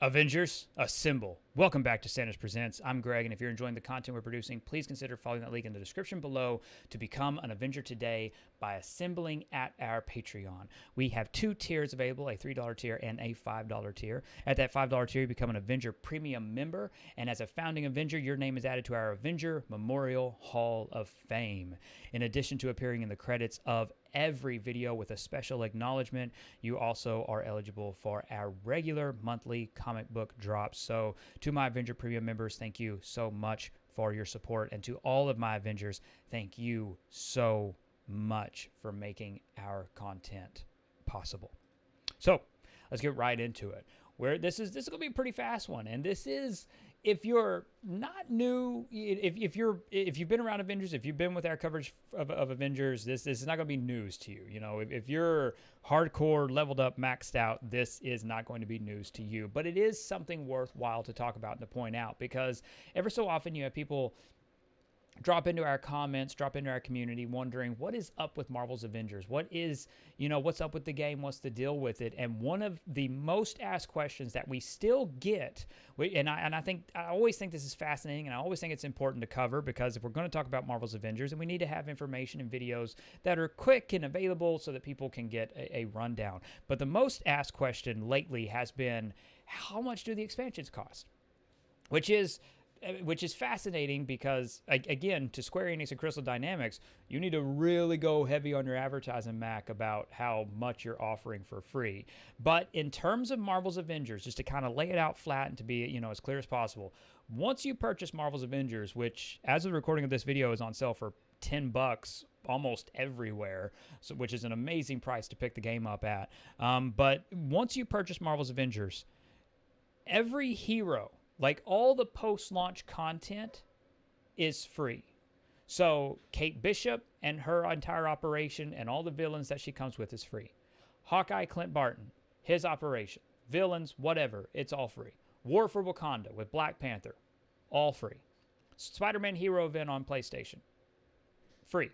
Avengers, assemble. Welcome back to Sanders Presents. I'm Greg, and if you're enjoying the content we're producing, please consider following that link in the description below to become an Avenger today by assembling at our Patreon. We have two tiers available, a $3 tier and a $5 tier. At that $5 tier, you become an Avenger Premium member, and as a founding Avenger, your name is added to our Avenger Memorial Hall of Fame. In addition to appearing in the credits of every video with a special acknowledgement, you also are eligible for our regular monthly comic book drops. So to my Avenger Premium members, thank you so much for your support. And to all of my Avengers, thank you so much for making our content possible. So let's get right into it. This is going to be a pretty fast one. And this is, if you're not new, if you've been around Avengers, if you've been with our coverage of Avengers, this is not going to be news to you. You know, if you're hardcore, leveled up, maxed out, this is not going to be news to you. But it is something worthwhile to talk about and to point out, because ever so often you have people drop into our comments, drop into our community wondering what is up with Marvel's Avengers. What's up with the game? What's the deal with it? And one of the most asked questions that we still get, and I always think this is fascinating, and I always think it's important to cover, because if we're going to talk about Marvel's Avengers, and we need to have information and videos that are quick and available so that people can get a rundown. But the most asked question lately has been, how much do the expansions cost? Which is fascinating, because, again, to Square Enix and Crystal Dynamics, you need to really go heavy on your advertising Mac about how much you're offering for free. But in terms of Marvel's Avengers, just to kind of lay it out flat and to be, as clear as possible, once you purchase Marvel's Avengers, which as of the recording of this video is on sale for $10 almost everywhere, which is an amazing price to pick the game up at. But once you purchase Marvel's Avengers, every hero, like all the post-launch content, is free. So Kate Bishop and her entire operation and all the villains that she comes with is free. Hawkeye Clint Barton, his operation, villains, whatever, it's all free. War for Wakanda with Black Panther, all free. Spider-Man Hero Event on PlayStation, free.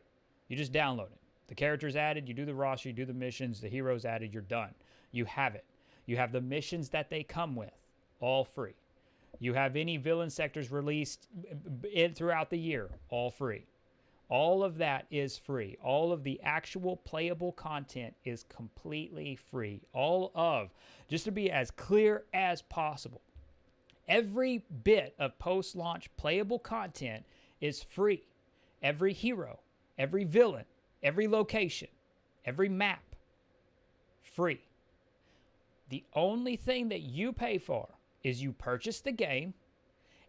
You just download it. The character's added, you do the roster, you do the missions, the hero's added, you're done. You have it. You have the missions that they come with, all free. You have any villain sectors released throughout the year, all free. All of that is free. All of the actual playable content is completely free. Just to be as clear as possible, every bit of post-launch playable content is free. Every hero, every villain, every location, every map, free. The only thing that you pay for is you purchase the game,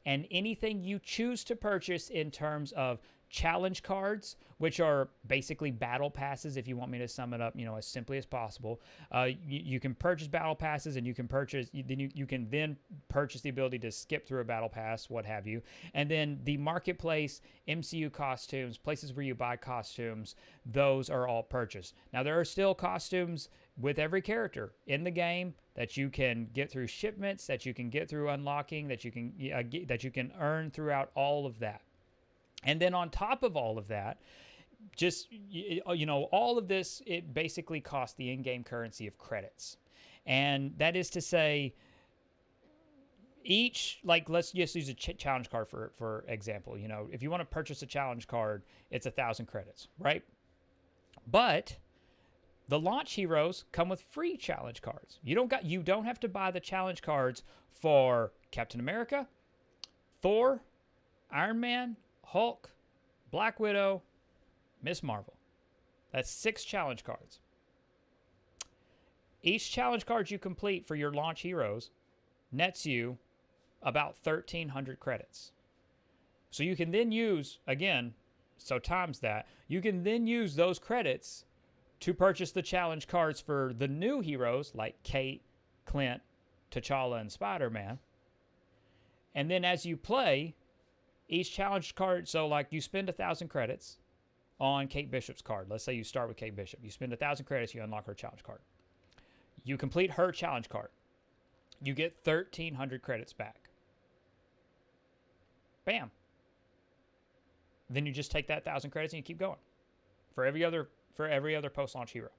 and anything you choose to purchase in terms of challenge cards, which are basically battle passes, if you want me to sum it up, as simply as possible. You can purchase battle passes, and you can then purchase the ability to skip through a battle pass, what have you. And then the marketplace, MCU costumes, places where you buy costumes, those are all purchased. Now, there are still costumes with every character in the game that you can get through shipments, that you can get through unlocking, that you can earn throughout all of that. And then on top of all of that, all of this, it basically costs the in-game currency of credits. And that is to say, let's just use a challenge card for example. If you want to purchase a challenge card, it's 1,000 credits, right? But the launch heroes come with free challenge cards. You don't have to buy the challenge cards for Captain America, Thor, Iron Man, Hulk, Black Widow, Miss Marvel. That's 6 challenge cards. Each challenge card you complete for your launch heroes nets you about 1,300 credits. So you can then use, times that, you can then use those credits to purchase the challenge cards for the new heroes like Kate, Clint, T'Challa, and Spider-Man. And then as you play, each challenge card, so you spend 1,000 credits on Kate Bishop's card. Let's say you start with Kate Bishop. You spend 1,000 credits, you unlock her challenge card. You complete her challenge card. You get 1,300 credits back. Bam. Then you just take that 1,000 credits and you keep going for every other post-launch hero.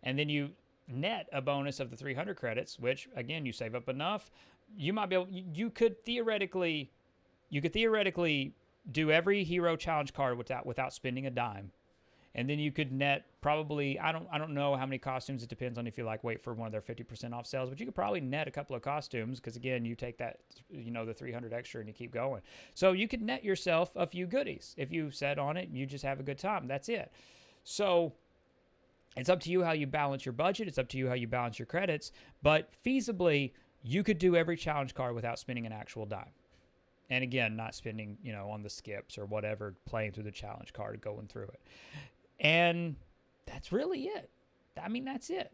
And then you net a bonus of the 300 credits, which again, you save up enough, you might be able, you could theoretically do every hero challenge card without spending a dime. And then you could net probably, I don't know how many costumes. It depends on if you wait for one of their 50% off sales, but you could probably net a couple of costumes because again, you take that, the 300 extra and you keep going. So you could net yourself a few goodies. If you set on it, you just have a good time. That's it. So it's up to you how you balance your budget. It's up to you how you balance your credits, but feasibly you could do every challenge card without spending an actual dime. And again, not spending, on the skips or whatever, playing through the challenge card, going through it. And that's really it. I mean, that's it.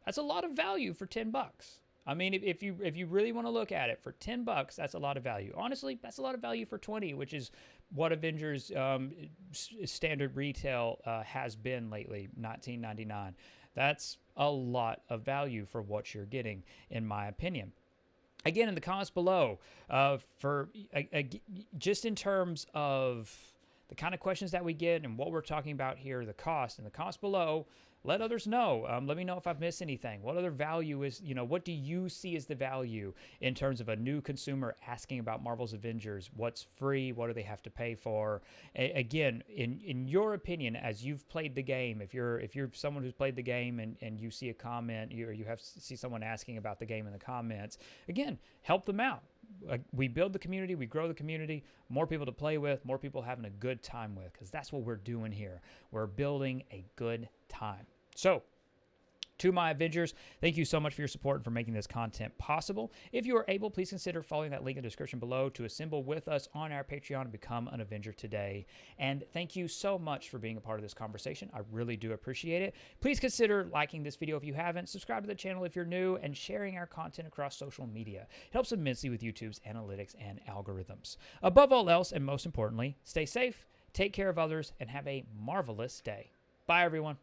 That's a lot of value for $10. I mean, if you really want to look at it, for $10, that's a lot of value. Honestly, that's a lot of value for 20, which is what Avengers standard retail has been lately, $19.99. That's a lot of value for what you're getting, in my opinion. Again, in the comments below, just in terms of the kind of questions that we get and what we're talking about here, the cost, in the comments below, let others know. Let me know if I've missed anything. What other value is, what do you see as the value in terms of a new consumer asking about Marvel's Avengers? What's free? What do they have to pay for? Again, in your opinion, as you've played the game, if you're someone who's played the game and you see a comment, or you see someone asking about the game in the comments, again, help them out. We build the community, we grow the community, more people to play with, more people having a good time with, because that's what we're doing here. We're building a good time. So, to my Avengers, thank you so much for your support and for making this content possible. If you are able, please consider following that link in the description below to assemble with us on our Patreon and become an Avenger today. And thank you so much for being a part of this conversation. I really do appreciate it. Please consider liking this video if you haven't, subscribe to the channel if you're new, and sharing our content across social media. It helps immensely with YouTube's analytics and algorithms. Above all else, and most importantly, stay safe, take care of others, and have a marvelous day. Bye, everyone.